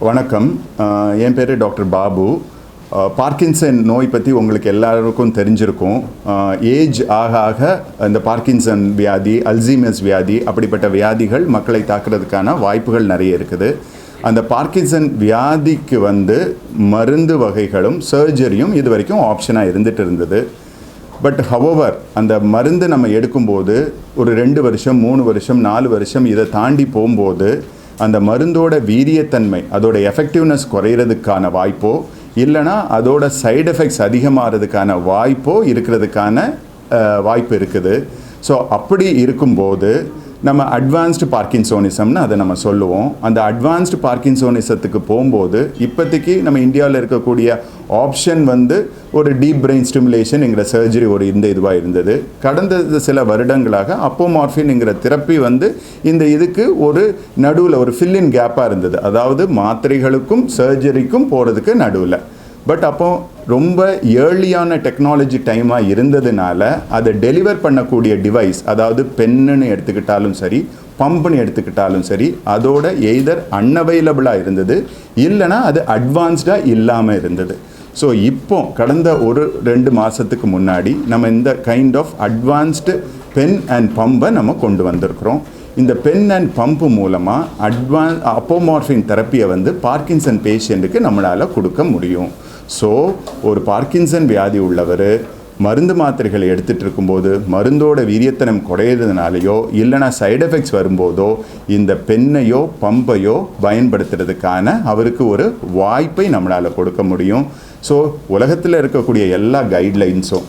வணக்கம். என் பேர் doctor Babu. Parkinson நோய் பற்றி உங்களுக்கு எல்லாருக்கும் தெரிஞ்சிருக்கும். ஏஜ் ஆக ஆக இந்த பார்க்கின்சன் வியாதி, அல்சீமர்ஸ் வியாதி, அப்படிப்பட்ட வியாதிகள் மக்களை தாக்குறதுக்கான வாய்ப்புகள் நிறைய இருக்குது. அந்த பார்க்கின்சன் வியாதிக்கு மருந்து வகைகளும் சர்ஜரியும் இது வரைக்கும் ஆப்ஷனாக இருந்தது. பட் ஹவவர் அந்த மருந்து நம்ம எடுக்கும்போது ஒரு 2 வருஷம் 3 வருஷம் 4 வருஷம் இதை தாண்டி போகும்போது அந்த மருந்தோட வீரியத்தன்மை, அதோட எஃபெக்டிவ்னஸ் குறையிறதுக்கான வாய்ப்போ இல்லைனா அதோட சைடு எஃபெக்ட்ஸ் அதிகமாகிறதுக்கான வாய்ப்போ இருக்கிறதுக்கான வாய்ப்பு இருக்குது. ஸோ அப்படி இருக்கும்போது நம்ம அட்வான்ஸ்டு பார்க்கின்சோனிசம்னு அதை நம்ம சொல்லுவோம். அந்த அட்வான்ஸ்டு பார்க்கின்சோனிசத்துக்கு போகும்போது இப்போதைக்கு நம்ம இந்தியாவில் இருக்கக்கூடிய ஆப்ஷன் ஒரு டீப் பிரெயின் ஸ்டிமுலேஷன்ங்கிற சர்ஜரி இந்த இதுவாக இருந்தது. கடந்த சில வருடங்களாக அப்போமார்ஃபின்ங்கிற தெரப்பி இந்த இதுக்கு ஒரு நடுவில் ஒரு ஃபில்லின் கேப்பாக இருந்தது. அதாவது மாத்திரைகளுக்கும் சர்ஜரிக்கும் போகிறதுக்கு நடுவில். பட் அப்போ ரொம்ப ஏர்லியான டெக்னாலஜி டைமாக இருந்ததுனால அதை டெலிவர் பண்ணக்கூடிய டிவைஸ், அதாவது பென்னுன்னு எடுத்துக்கிட்டாலும் சரி, பம்புன்னு எடுத்துக்கிட்டாலும் சரி, அதோட எய்தர் அன்அவைலபிளாக இருந்தது இல்லைனா அது அட்வான்ஸ்டாக இல்லாமல் இருந்தது. ஸோ இப்போ கடந்த 1-2 மாதத்துக்கு முன்னாடி நம்ம இந்த kind of advanced pen and பம்பை நம்ம கொண்டு வந்திருக்கிறோம். இந்த பென் அண்ட் பம்பு மூலமாக அப்போமார்ஃபின் தெரப்பியை பார்க்கின்சன் பேஷண்ட்டுக்கு நம்மளால் கொடுக்க முடியும். ஸோ ஒரு பார்க்கின்சன் வியாதி உள்ளவர் மருந்து மாத்திரைகளை எடுத்துகிட்டு இருக்கும்போது மருந்தோட வீரியத்தனம் குறையிறதுனாலையோ இல்லைனா சைடு எஃபெக்ட்ஸ் வரும்போதோ இந்த பெண்ணையோ பம்பையோ பயன்படுத்துறதுக்கான அவருக்கு ஒரு வாய்ப்பை நம்மளால் கொடுக்க முடியும். ஸோ உலகத்தில் இருக்கக்கூடிய எல்லா கைட்லைன்ஸும்,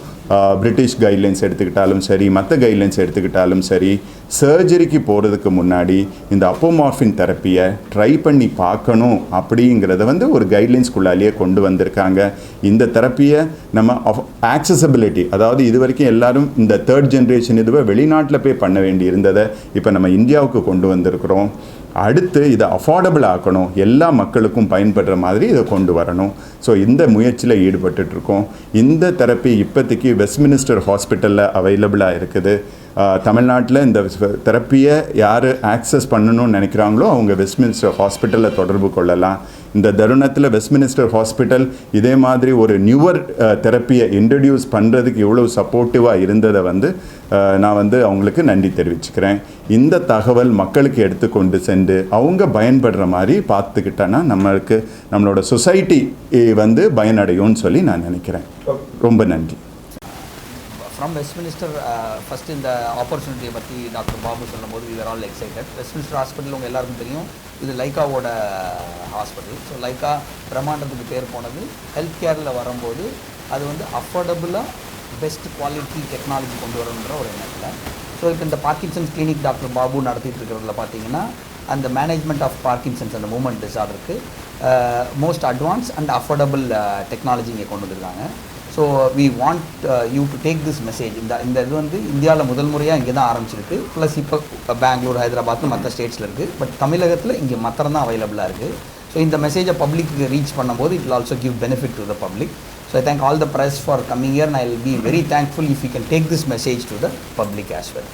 பிரிட்டிஷ் கைட்லைன்ஸ் எடுத்துக்கிட்டாலும் சரி, மற்ற கைட்லைன்ஸ் எடுத்துக்கிட்டாலும் சரி, சர்ஜரிக்கு போகிறதுக்கு முன்னாடி இந்த அப்போமார்ஃபின் தெரப்பியை ட்ரை பண்ணி பார்க்கணும் அப்படிங்கிறத ஒரு கைட்லைன்ஸ்குள்ளாலேயே கொண்டு வந்திருக்காங்க. இந்த தெரப்பியை நம்ம ஆக்சசபிலிட்டி, அதாவது இது வரைக்கும் எல்லாரும் இந்த 3rd ஜென்ரேஷன் இதுவை வெளிநாட்டில் போய் பண்ண வேண்டி இருந்ததை இப்போ நம்ம இந்தியாவுக்கு கொண்டு வந்திருக்கிறோம். அடுத்து இதை அஃபோர்டபுள் ஆக்கணும், எல்லா மக்களுக்கும் பயன்படுற மாதிரி இதை கொண்டு வரணும். ஸோ இந்த முயற்சியில் ஈடுபட்டுருக்கோம். இந்த தெரப்பி இப்போதைக்கு வெஸ்ட்மினிஸ்டர் ஹாஸ்பிட்டலில் அவைலபிளாக இருக்குது. தமிழ்நாட்டில் இந்த தெரப்பியை யார் ஆக்சஸ் பண்ணணும்னு நினைக்கிறாங்களோ அவங்க வெஸ்ட்மினிஸ்டர் ஹாஸ்பிட்டலில் தொடர்பு கொள்ளலாம். இந்த தருணத்தில் வெஸ்ட்மினிஸ்டர் ஹாஸ்பிட்டல் இதே மாதிரி ஒரு நியூவர் தெரப்பியை இன்ட்ரடியூஸ் பண்ணுறதுக்கு எவ்வளோ சப்போர்ட்டிவாக இருந்ததை நான் அவங்களுக்கு நன்றி தெரிவிச்சுக்கிறேன். இந்த தகவல் மக்களுக்கு எடுத்துக்கொண்டு சென்று அவங்க பயன்படுற மாதிரி பார்த்துக்கிட்டோன்னா நம்மளோட சொசைட்டி பயனடையும்னு சொல்லி நான் நினைக்கிறேன். ரொம்ப நன்றி. From Westminster, first இந்த ஆப்பர்ச்சுனிட்டியை பற்றி டாக்டர் பாபு சொல்லும்போது we were all excited. Westminster Hospital உங்கள் எல்லாருக்கும் தெரியும், இது லைக்காவோட ஹாஸ்பிட்டல். ஸோ லைக்கா பிரம்மாண்டத்துக்கு பேர் போனது ஹெல்த் கேரில் வரும்போது அது அஃபோர்டபுளாக பெஸ்ட் குவாலிட்டி டெக்னாலஜி கொண்டு வரணுன்ற ஒரு எண்ணத்தில். ஸோ இப்போ இந்த பார்க்கின்சன்ஸ் கிளினிக் டாக்டர் பாபு நடத்திட்டு இருக்கிறதுல பார்த்தீங்கன்னா அந்த மேனேஜ்மெண்ட் ஆஃப் பார்க்கின்சன்ஸ் அந்த மூமெண்ட் டிஸார்டருக்கு most advance and affordable technology இங்கே கொண்டு வந்துருக்காங்க. So we want you to take this message. இந்த இது இந்தியாவில் முதல் முறையாக இங்கே தான் ஆரம்பிச்சிருக்கு. ப்ளஸ் இப்போ பெங்களூர், ஹைதராபாத்னு மற்ற ஸ்டேட்ஸில் இருக்குது. பட் தமிழகத்தில் இங்கே மாத்திரம் தான் அவைலபிளாக இருக்குது. ஸோ இந்த மெசேஜை பப்ளிக்கு ரீச் பண்ணும்போது it will also give benefit to the public. So I thank all the press for coming year and I will be very thankful if you can take this message to the public as well.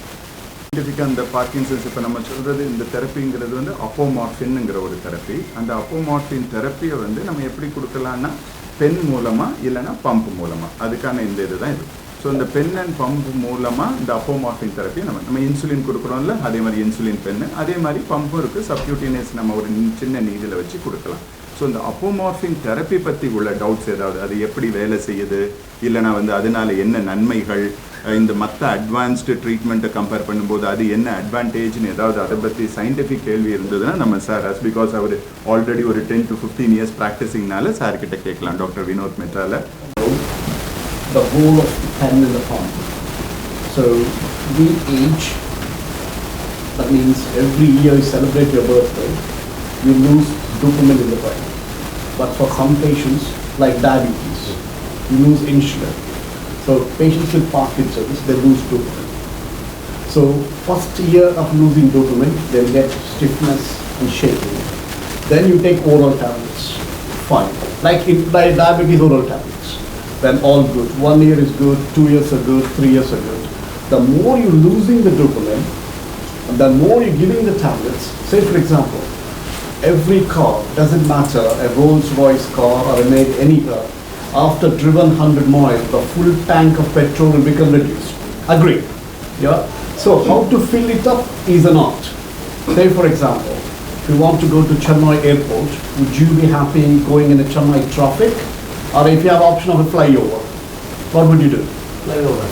அந்த Parkinson's இப்போ நம்ம சொல்கிறது இந்த தெரப்பிங்கிறது அப்போமார்ஃபின்ங்கிற ஒரு therapy. அந்த அப்போமார்ஃபின் தெரப்பியை நம்ம எப்படி கொடுக்கலான்னா pen மூலமாக இல்லைனா பம்ப் மூலமாக, அதுக்கான இந்த இதுதான் இது. ஸோ இந்த பென் அண்ட் பம்ப் மூலமாக இந்த அப்போமார்ஃபின் தெரப்பி நம்ம இன்சுலின் கொடுக்குறோம்ல, அதே மாதிரி இன்சுலின் பென்னு, அதே மாதிரி பம்பும் இருக்குது. சப்யூட்டினியஸ் நம்ம ஒரு சின்ன நீடில் வச்சு கொடுக்கலாம். ஸோ இந்த அப்போமார்ஃபின் தெரப்பி பற்றி உள்ள டவுட்ஸ் ஏதாவது, அது எப்படி வேலை செய்யுது இல்லைனா அதனால என்ன நன்மைகள், இந்த மற்ற அட்வான்ஸ்டு ட்ரீட்மெண்ட்டை கம்பேர் பண்ணும்போது அது என்ன அட்வான்டேஜ்னு ஏதாவது அதை பற்றி சயின்டிஃபிக் கேள்வி இருந்ததுன்னா நம்ம சார் பிகாஸ் அவர் ஆல்ரெடி ஒரு 10 to 15 years ப்ராக்டிஸிங்னால சார்கிட்ட கேட்கலாம். டாக்டர் வினோத் மெட்டால the role of the pen in the palm. So we age, that means every year you celebrate your birthday, you lose dopamine in the brain. But for some patients like diabetes, you lose insulin. So patients with Parkinson's, they lose dopamine. So first year of losing dopamine, they'll get stiffness and shaking. Then you take oral tablets, fine. Like diabetes oral tablets. Then all good. 1 year is good, 2 years are good, 3 years are good. The more you're losing the dopamine, and the more you're giving the tablets, say for example, every car, doesn't matter, a Rolls-Royce car or any car, after driven 100 miles, the full tank of petrol will become reduced. Agree? Yeah? So how to fill it up is an art. Say for example, if you want to go to Chennai airport, would you be happy going in the Chennai traffic? Or if you have option of a flyover, what would you do?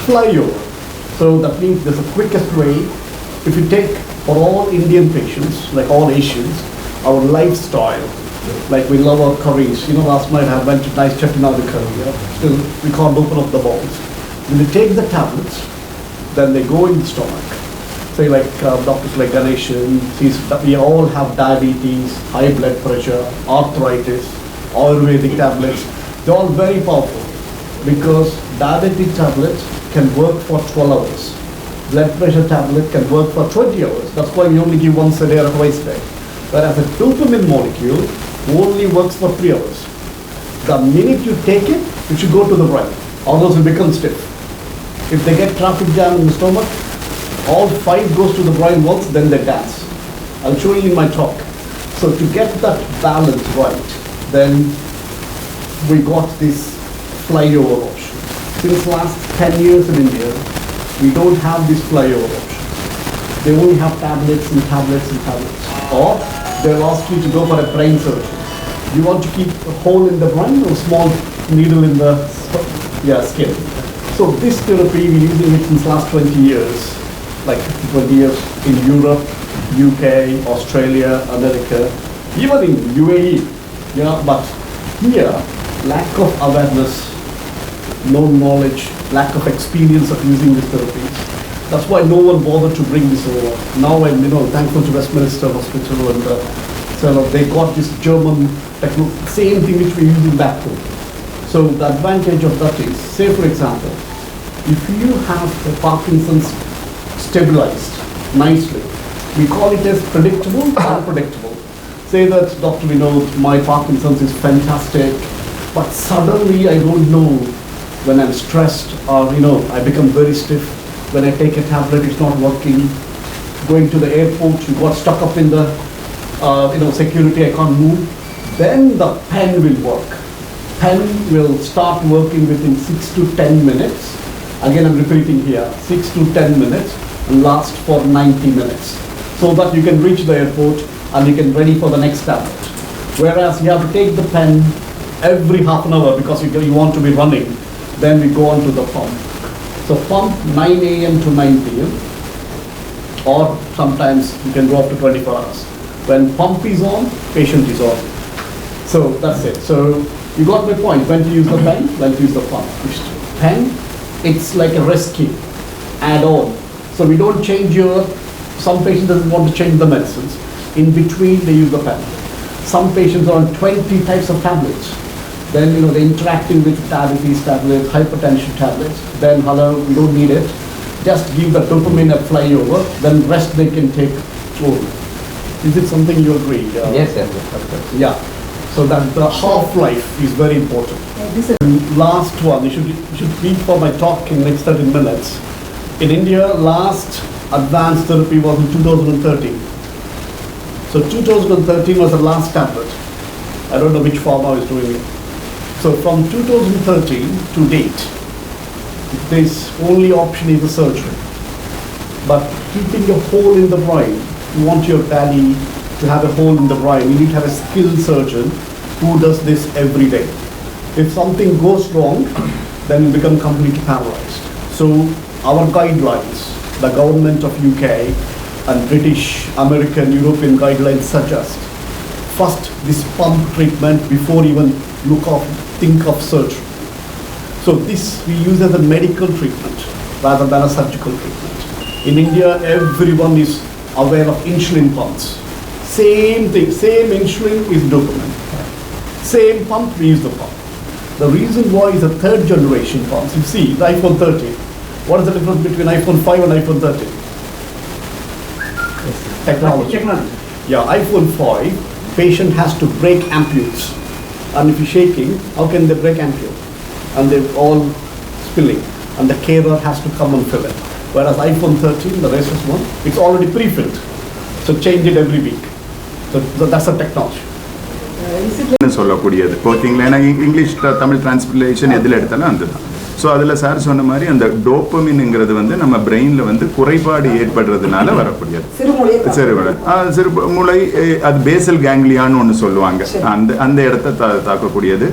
Flyover. So that means there's a quickest way. If you take for all Indian patients, like all Asians, our lifestyle, like we love our curries. You know, last night I went to nice Chettinad curry. Yeah? Still, we can't open up the bowls. When they take the tablets, then they go in the stomach. Say like doctors like Ganeshan, we all have diabetes, high blood pressure, arthritis, Ayurvedic tablets. They're all very powerful because diabetic tablets can work for 12 hours. Blood pressure tablet can work for 20 hours. That's why we only give once a day or twice a day. Whereas a dopamine molecule only works for 3 hours. The minute you take it, it should go to the brain, or else it becomes stiff. If they get traffic jam in the stomach, all 5 goes to the brain once, then they dance. I'll show you in my talk. So to get that balance right, then we got this flyover option. Since last 10 years in India, we don't have this flyover option. They only have tablets and tablets and tablets. Or they'll ask you to go for a brain surgery. You want to keep a hole in the brain or a small needle in the skin. So this therapy, we're using it since last 20 years, like 20 years in Europe, UK, Australia, America, even in UAE. Yeah, but here, lack of awareness, no knowledge, lack of experience of using these therapies. That's why no one bothered to bring this over. Now I'm, thankful to Westminster Hospital and so they got this German technology, same thing which we're using back home. So the advantage of that is, say for example, if you have the Parkinson's stabilized nicely, we call it as predictable, unpredictable. Say that, Dr. Vinod, my Parkinson's is fantastic, but suddenly I don't know when I'm stressed or, I become very stiff. When I take a tablet, it's not working. Going to the airport, you got stuck up in the, security, I can't move. Then the pen will work. Pen will start working within 6 to 10 minutes. Again, I'm repeating here, 6 to 10 minutes and last for 90 minutes. So that you can reach the airport and you can ready for the next tablet. Whereas you have to take the pen every half an hour because you want to be running. Then we go on to the pump. So pump 9 a.m. to 9 p.m. or sometimes you can go up to 24 hours. When pump is on, patient is on. So that's it. So you got my point. When to use the pen, when to use the pump. Pen, it's like a rescue, add-on. So we don't change some patients doesn't want to change the medicines. In between, they use the pen. Some patients are on 20 types of tablets. Then, they're interacting with diabetes tablets, hypertension tablets. Then, hello, we don't need it. Just give the dopamine a flyover, then rest they can take slowly. Is it something you agree? Yes, of course. Yeah. So that the half-life is very important. Last one, you should read for my talk in next 30 minutes. In India, last advanced therapy was in 2013. So 2013 was the last tablet. I don't know which pharma is doing it. So from 2013 to date, this only option is the surgery. But keeping a hole in the brain, you want your daddy to have a hole in the brain, you need to have a skilled surgeon who does this every day. If something goes wrong, then you become completely paralyzed. So our guidelines, the government of UK and British, American, European guidelines suggest first this pump treatment before even think of surgery. So this we use as a medical treatment rather than a surgical treatment. In India, everyone is aware of insulin pumps. Same thing, same insulin is dopamine. Same pump, we use the pump. The reason why is a third generation pumps. You see, the iPhone 13. What is the difference between iPhone 5 and iPhone 13? Technology. Yeah, iPhone 5, patient has to break ampules. And if you're shaking, how can they break ampule? And they're all spilling. And the carer has to come and fill it. Whereas iPhone 13, the latest one, it's already pre-filled. So change it every week. So that's the technology. சொல்லக்கூடியது ஓகேங்களா. ஏன்னா English Tamil translation எதில் எடுத்தாலும் அதுதான். So அதில் sir சொன்ன மாதிரி அந்த டோப்பமின்ங்கிறது வந்து நம்ம பிரெயினில் வந்து குறைபாடு ஏற்படுறதுனால வரக்கூடியது. சிறுமூளை அது பேசல் கேங்லியான்னு ஒன்று சொல்லுவாங்க, அந்த இடத்த தாக்கக்கூடியது.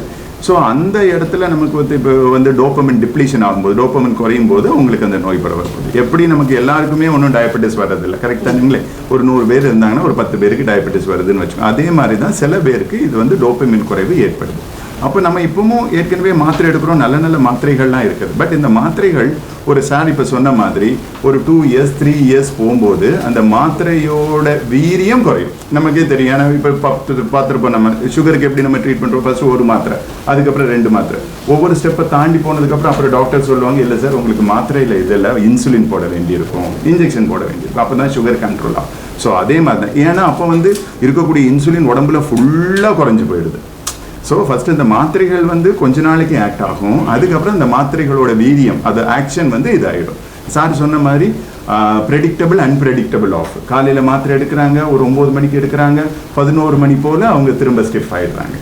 ஸோ அந்த இடத்துல நமக்கு வந்து இப்போ வந்து டோப்பமின் டிப்ளீஷன் ஆகும்போது, டோப்பமின் குறையும் போது உங்களுக்கு அந்த நோய் வரப்போகுது. எப்படி நமக்கு எல்லாருக்குமே ஒன்றும் டயபெட்டிஸ் வர்றதில்லை, கரெக்டானுங்களே. ஒரு 100 பேர் இருந்தாங்கன்னா ஒரு 10 பேருக்கு டயபெட்டிஸ் வருதுன்னு வச்சுக்கோங்க. அதே மாதிரி தான் சில பேருக்கு இது வந்து டோப்பமின் குறைவு ஏற்படுது. அப்போ நம்ம இப்பவும் ஏற்கனவே மாத்திரை எடுக்கிறோம், நல்ல நல்ல மாத்திரைகள்லாம் இருக்குது. பட் இந்த மாத்திரைகள் ஒரு சார் இப்போ சொன்ன மாதிரி ஒரு 2 இயர்ஸ் 3 இயர்ஸ் போகும்போது அந்த மாத்திரையோட வீரியம் குறையும். நமக்கே தெரியும். ஏன்னா இப்போ பார்த்துருப்போம், நம்ம சுகருக்கு எப்படி நம்ம ட்ரீட் பண்ணுறோம், ஃபர்ஸ்ட் ஒரு மாத்திரை, அதுக்கப்புறம் 2 மாத்திரை, ஒவ்வொரு ஸ்டெப்பை தாண்டி போனதுக்கப்புறம் அப்புறம் டாக்டர் சொல்லுவாங்க, இல்லை சார் உங்களுக்கு மாத்திரையில் இதெல்லாம் இன்சுலின் போட வேண்டியிருக்கும், இன்ஜெக்ஷன் போட வேண்டியிருக்கும், அப்போ தான் சுகர் கண்ட்ரோல் ஆகும். ஸோ அதே மாதிரி தான். ஏன்னா அப்போ வந்து இருக்கக்கூடிய இன்சுலின் உடம்புல ஃபுல்லாக குறைஞ்சி போயிடுது. ஸோ ஃபஸ்ட்டு இந்த மாத்திரைகள் வந்து கொஞ்ச நாளைக்கு ஆக்ட் ஆகும், அதுக்கப்புறம் இந்த மாத்திரைகளோட வீரியம், அது ஆக்ஷன் வந்து இதாகிடும். சார் சொன்ன மாதிரி ப்ரெடிக்டபிள் அன்பிரெடிக்டபிள் ஆஃப். காலையில் மாத்திரை எடுக்கிறாங்க, ஒரு 9 மணிக்கு எடுக்கிறாங்க, 11 மணி போல் அவங்க திரும்ப ஸ்டிஃப் ஆகிடுறாங்க.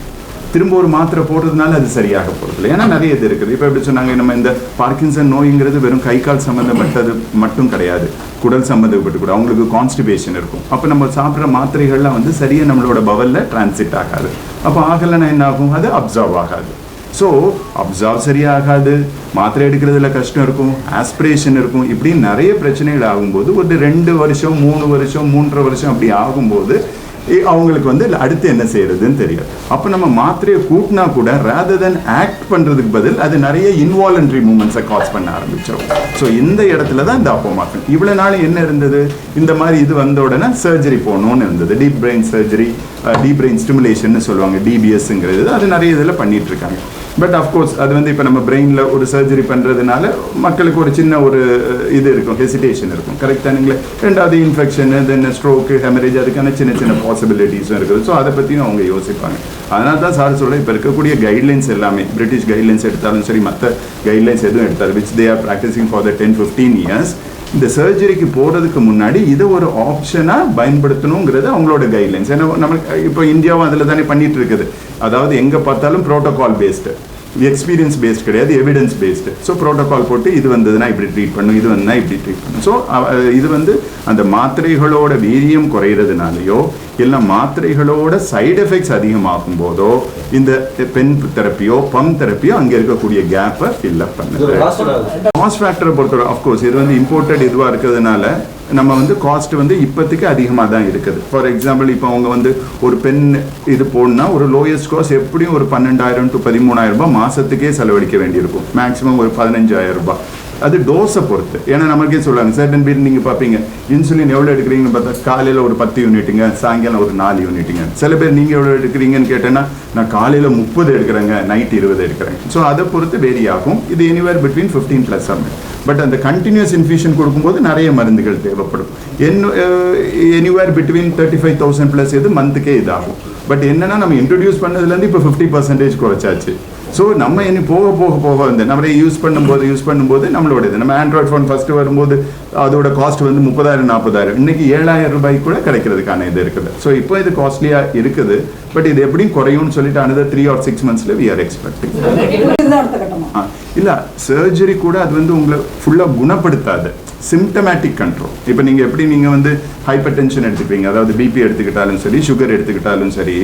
திரும்ப ஒரு மாத்திரை போடுறதுனால அது சரியாக போகிறதில்ல. ஏன்னா நிறைய இது இருக்குது. இப்போ எப்படி சொன்னாங்க, நம்ம இந்த பார்க்கின்சன் நோய்ங்கிறது வெறும் கை கால் சம்மந்தப்பட்டது மட்டும் கிடையாது, குடல் சம்மந்தப்பட்டு கூட அவங்களுக்கு கான்ஸ்டிபேஷன் இருக்கும். அப்போ நம்ம சாப்பிட்ற மாத்திரைகள்லாம் வந்து சரியாக நம்மளோட பவலில் டிரான்சிட் ஆகாது. அப்போ ஆகலைன்னா என்ன ஆகும், அது அப்சர்வ் ஆகாது. ஸோ அப்சர்வ் சரியாகாது, மாத்திரை எடுக்கிறதுல கஷ்டம் இருக்கும், ஆஸ்பிரேஷன் இருக்கும், இப்படி நிறைய பிரச்சனைகள் ஆகும்போது ஒரு 2 வருஷம் 3 வருஷம் 3.5 வருஷம் அப்படி ஆகும்போது அவங்களுக்கு வந்து அடுத்து என்ன செய்யறதுன்னு தெரியாது. அப்போ நம்ம மாத்திரையை கூட்டினா கூட ரேதர் தென் ஆக்ட் பண்ணுறதுக்கு பதில் அது நிறைய இன்வாலன்ட்ரி மூமெண்ட்ஸை காஸ் பண்ண ஆரம்பிச்சிடும். ஸோ இந்த இடத்துல தான் இந்த அப்போமார்ஃபின். இவ்வளோ நாள் என்ன இருந்தது, இந்த மாதிரி இது வந்த உடனே சர்ஜரி போகணுன்னு இருந்தது, deep brain surgery, deep brain stimulation சொல்லுவாங்க, டிபிஎஸ்ங்கிறது. அது நிறைய இதில் பண்ணிட்டு இருக்காங்க. பட் அஃப்கோர்ஸ் அது வந்து இப்போ நம்ம பிரெயினில் ஒரு சர்ஜரி பண்ணுறதுனால மக்களுக்கு ஒரு சின்ன ஒரு இது இருக்கும், ஹெசிடேஷன் இருக்கும், கரெக்டானுங்களே. ரெண்டாவது இன்ஃபெக்ஷன், தென் ஸ்ட்ரோக்கு, ஹெமரேஜ், அதுக்கான சின்ன சின்ன பாசிபிலிட்டிஸும் இருக்குது. ஸோ அதை பற்றியும் அவங்க யோசிப்பாங்க. அதனால தான் சார் சொல்ல, இப்போ இருக்கக்கூடிய கைட்லைன்ஸ் எல்லாமே, பிரிட்டிஷ் கைட்லைன்ஸ் எடுத்தாலும் சரி, மற்ற கைட்லைன்ஸ் எதுவும் எடுத்தாலும், which they are practising for the 10-15 years, இந்த சர்ஜரிக்கு போகிறதுக்கு முன்னாடி இதை ஒரு ஆப்ஷனாக பயன்படுத்தணுங்கிறது அவங்களோட கைட்லைன்ஸ். ஏன்னா நமக்கு இப்போ இந்தியாவும் அதில் தானே பண்ணிட்டு இருக்குது. அதாவது எங்கே பார்த்தாலும் ப்ரோட்டோகால் பேஸ்டு, எக்ஸ்பீரியன்ஸ் பேஸ்ட் கிடையாது, எவிடன்ஸ் பேஸ்டு. ஸோ ப்ரோட்டோகால் போட்டு இது வந்ததுன்னா இப்படி ட்ரீட் பண்ணும், இது வந்ததுன்னா இப்படி ட்ரீட் பண்ணும். ஸோ இது வந்து அந்த மாத்திரைகளோட வீரியம் குறையிறதுனாலையோ இல்லை மாத்திரைகளோட சைடு எஃபெக்ட்ஸ் அதிகமாகும் போதோ இந்த பென் தெரப்பியோ பம்ப் தெரப்பியோ அங்கே இருக்கக்கூடிய கேப்பை ஃபில்அப் பண்ணுது. காஸ்ட் ஃபேக்டரை பொறுத்தவரை அஃப்கோர்ஸ் இது வந்து இம்போர்ட்டட் இதுவாக இருக்கிறதுனால நம்ம வந்து காஸ்ட் வந்து இப்போதைக்கு அதிகமாக தான் இருக்குது. ஃபார் எக்ஸாம்பிள் இப்போ அவங்க வந்து ஒரு பென் இது போடணும்னா ஒரு லோயஸ்ட் காஸ்ட் எப்படியும் ஒரு 12,000 to 13,000 ரூபாய் மாதத்துக்கே செலவழிக்க வேண்டியிருக்கும், மேக்ஸிமம் ஒரு 15,000 ரூபாய். அது டோஸை பொறுத்து. ஏன்னா நமக்கே சொல்லுவாங்க, சர்டன் பேர் நீங்கள் பார்ப்பீங்க இன்சுலின் எவ்வளோ எடுக்கிறீங்கன்னு பார்த்தா காலையில் ஒரு 10 யூனிட்டுங்க, சாயங்காலம் ஒரு 4 யூனிட்டுங்க. சில பேர் நீங்கள் எவ்வளோ எடுக்கிறீங்கன்னு கேட்டேன்னா நான் காலையில் 30 எடுக்கிறேங்க, நைட் 20 எடுக்கிறேங்க. ஸோ அதை பொறுத்து வேரி ஆகும். இது எனிவேர் பிட்வீன் 15+ ஆகும். பட் அந்த கண்டினியூஸ் இன்ஃபியூஷன் கொடுக்கும்போது நிறைய மருந்துகள் தேவைப்படும். எனிவேர் பிட்வீன் 35,000+ இது மந்த்துக்கே இதாகும். பட் என்னன்னா நம்ம இன்ட்ரடியூஸ் பண்ணதுலேருந்து இப்போ 50% குறைச்சாச்சு. ஸோ நம்ம இனி போக போக போக வந்து நம்ம யூஸ் பண்ணும்போது நம்மளோட இது நம்ம ஆண்ட்ராய்ட் ஃபோன் ஃபஸ்ட்டு வரும்போது அதோட காஸ்ட் வந்து 30,000-40,000, இன்னைக்கு 7,000 ரூபாய்க்கு கூட கிடைக்கிறதுக்கான இது இருக்குது. ஸோ இப்போ இது காஸ்ட்லியாக இருக்குது. பட் இது எப்படியும் குறையும்னு சொல்லிட்டு another 3 or 6 monthsல we are expecting. இல்லை சர்ஜரி கூட அது வந்து உங்களை ஃபுல்லாக குணப்படுத்தாது, சிம்டமேட்டிக் கண்ட்ரோல். இப்போ நீங்கள் எப்படி நீங்கள் வந்து ஹைப்பர் டென்ஷன் எடுத்துக்கிறீங்க, அதாவது பிபி எடுத்துக்கிட்டாலும் சரி, சுகர் எடுத்துக்கிட்டாலும் சரி,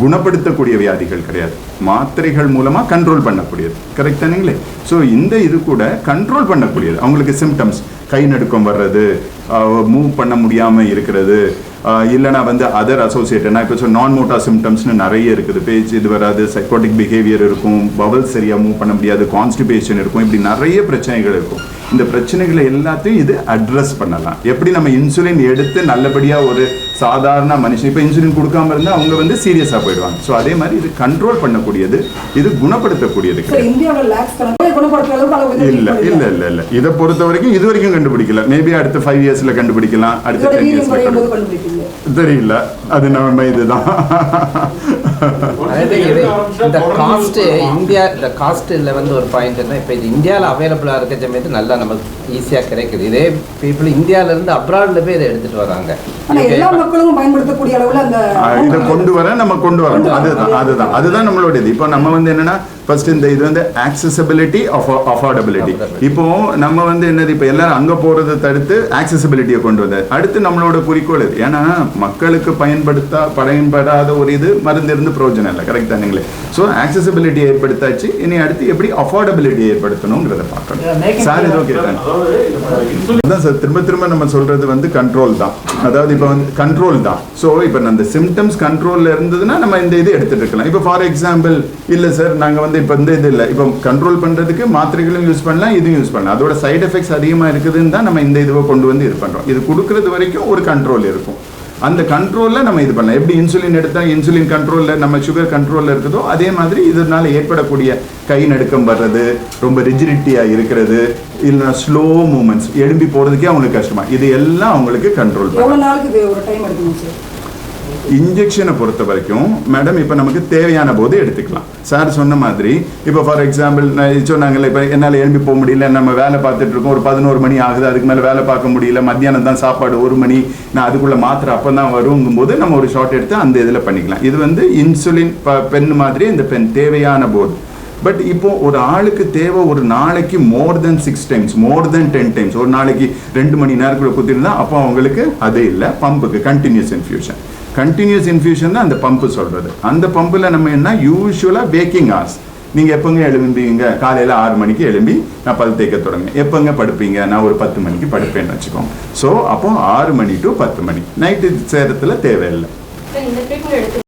குணப்படுத்தக்கூடிய வியாதிகள் கிடையாது, மாத்திரைகள் மூலமாக கண்ட்ரோல் பண்ணக்கூடியது, கரெக்ட் தானுங்களே. ஸோ இந்த இது கூட கண்ட்ரோல் பண்ணக்கூடியது. அவங்களுக்கு சிம்டம்ஸ், கை நடுக்கம் வர்றது, மூவ் பண்ண முடியாமல் இருக்கிறது, இல்லைனா வந்து அதர் அசோசியேட்டட்னா இப்போ நான் மோட்டார் சிம்டம்ஸ்னு நிறைய இருக்குது. பேச்சு இது வராது, சைக்கோட்டிக் பிஹேவியர் இருக்கும், பவல் சரியாக மூவ் பண்ண முடியாது, கான்ஸ்டிபேஷன் இருக்கும், இப்படி நிறைய பிரச்சனைகள் இருக்கும். இந்த பிரச்சனைகளை எல்லாத்தையும் இது அட்ரஸ் பண்ணலாம். எப்படி நம்ம இன்சுலின் எடுத்து நல்லபடியாக ஒரு சாதாரண மனுஷன் இப்போ இன்சுலின் கொடுக்காம இருந்தால் அவங்க வந்து சீரியஸாக போயிடுவாங்க. ஸோ அதே மாதிரி இது கண்ட்ரோல் பண்ணக்கூடியது, இது குணப்படுத்தக்கூடியது. இல்லை இதை பொறுத்த வரைக்கும் இது வரைக்கும் கண்டுபிடிக்கல. மேபி அடுத்த 5 இயர்ஸில் கண்டுபிடிக்கலாம், அடுத்த 10 இயர்ஸில் தெரியல, அது நம்ம இதுதான். அதாவது இந்த காஸ்ட் இந்தியா, இந்த காஸ்ட்டில் வந்து ஒரு பாயிண்ட் என்ன, இப்போ இது இந்தியாவில் அவைலபிளாக இருக்க சமயத்து நல்லா நமக்கு ஈஸியாக கிடைக்குது. இதே பீப்புள் இந்தியாவிலேருந்து அப்ராடில் போய் இதை எடுத்துகிட்டு வராங்க. எல்லா மக்களும் பயன்படுத்தக்கூடிய அளவில் அந்த இதை கொண்டு வர நம்ம கொண்டு வரணும். அதுதான் நம்மளோட இது. இப்போ நம்ம வந்து என்னன்னா ஃபர்ஸ்ட் இந்த இது வந்து ஆக்சசிபிலிட்டி, அஃபோர்டபிலிட்டி. இப்போ நம்ம வந்து என்னது, இப்போ எல்லாரும் அங்கே போகிறத தடுத்து ஆக்சசிபிலிட்டியை கொண்டு வந்தது. அடுத்து நம்மளோட குறிக்கோள் இது. ஏன்னா மக்களுக்கு பயன்படாத ஒரு இது மருந்து இருந்து பிரயோஜனம் இல்லை. கரெக்ட் தானுங்களே? ஸோ ஆக்சசிபிலிட்டி ஏற்படுத்தாச்சு. இனி அடுத்து எப்படி அஃபோர்டபிலிட்டி ஏற்படுத்தணுங்கிறத பார்க்கணும். சார் இது ஓகே தான். அதான் சார் திரும்ப திரும்ப நம்ம சொல்றது வந்து கண்ட்ரோல் தான். அதாவது இப்போ வந்து கண்ட்ரோல் தான். ஸோ இப்போ அந்த சிம்டம்ஸ் கண்ட்ரோலில் இருந்ததுன்னா நம்ம இந்த இது எடுத்துட்டு இருக்கலாம். இப்போ ஃபார் எக்ஸாம்பிள் இல்லை சார் நாங்கள் வந்து இப்போ இந்த இது இல்லை, இப்போ கண்ட்ரோல் பண்ணுறதுக்கு மாத்திரைகளும் யூஸ் பண்ணலாம், இதுவும் யூஸ் பண்ணலாம். அதோட சைடு எஃபெக்ட்ஸ் அதிகமாக இருக்குதுன்னு தான் நம்ம இந்த இதுவை கொண்டு வந்து இது பண்ணுறோம். இது கொடுக்கறது வரைக்கும் ஒரு கண்ட்ரோல் இருக்கும். அந்த கண்ட்ரோலில் நம்ம இது பண்ணலாம். எப்படி இன்சுலின் எடுத்தால் இன்சுலின் கண்ட்ரோலில் நம்ம சுகர் கண்ட்ரோலில் இருக்குதோ அதே மாதிரி இதனால் ஏற்படக்கூடிய கை நடுக்கம் வர்றது, ரொம்ப ரிஜிடிட்டியாக இருக்கிறது, இல்லைன்னா ஸ்லோ மூமெண்ட்ஸ், எழும்பி போகிறதுக்கே அவங்களுக்கு கஷ்டமாக, இது எல்லாம் அவங்களுக்கு கண்ட்ரோல் பண்ணலாம். எவ்வளவு நாளுக்கு இது ஒரு டைம் எடுக்கணும் சார்? இன்ஜெக்ஷனை பொறுத்த வரைக்கும் மேடம் இப்போ நமக்கு தேவையான போது எடுத்துக்கலாம். சார் சொன்ன மாதிரி இப்போ ஃபார் எக்ஸாம்பிள் சொன்னாங்கல்ல, இப்போ என்னால் எழும்பி போக முடியல, நம்ம வேலை பார்த்துட்டு இருக்கோம், ஒரு 11 மணி ஆகுது, அதுக்கு மேலே வேலை பார்க்க முடியல, மத்தியானம் தான் சாப்பாடு 1 மணி, நான் அதுக்குள்ளே மாத்திரை அப்போ தான் வருங்கும்போது நம்ம ஒரு ஷார்ட் எடுத்து அந்த இதில் பண்ணிக்கலாம். இது வந்து இன்சுலின் பென் மாதிரி இந்த பென் தேவையான போது. பட் இப்போ ஒரு ஆளுக்கு தேவை ஒரு நாளைக்கு மோர் தென் 6 times, மோர் தென் 10 times, ஒரு நாளைக்கு 2 மணி நேரக்குள்ள குத்திருந்தா அப்போ அவங்களுக்கு அதே இல்லை. பம்புக்கு கண்டினியூஸ் இன்ஃபியூஷன், கண்டினியூஸ் இன்ஃபியூஷன் தான் அந்த பம்பு சொல்கிறது. அந்த பம்பில் நம்ம என்ன யூஸ்வலாக வேக்கிங் ஹார்ஸ், நீங்கள் எப்போங்க எழும்புவீங்க? காலையில் 6 மணிக்கு எழும்பி நான் பல் தேய்க்க தொடங்க. எப்போங்க படுப்பீங்க? நான் ஒரு 10 மணிக்கு படுப்பேன்னு வச்சுக்கோங்க. ஸோ அப்போ 6 மணி டு 10 மணி நைட்டு சேரத்தில் தேவையில்லை.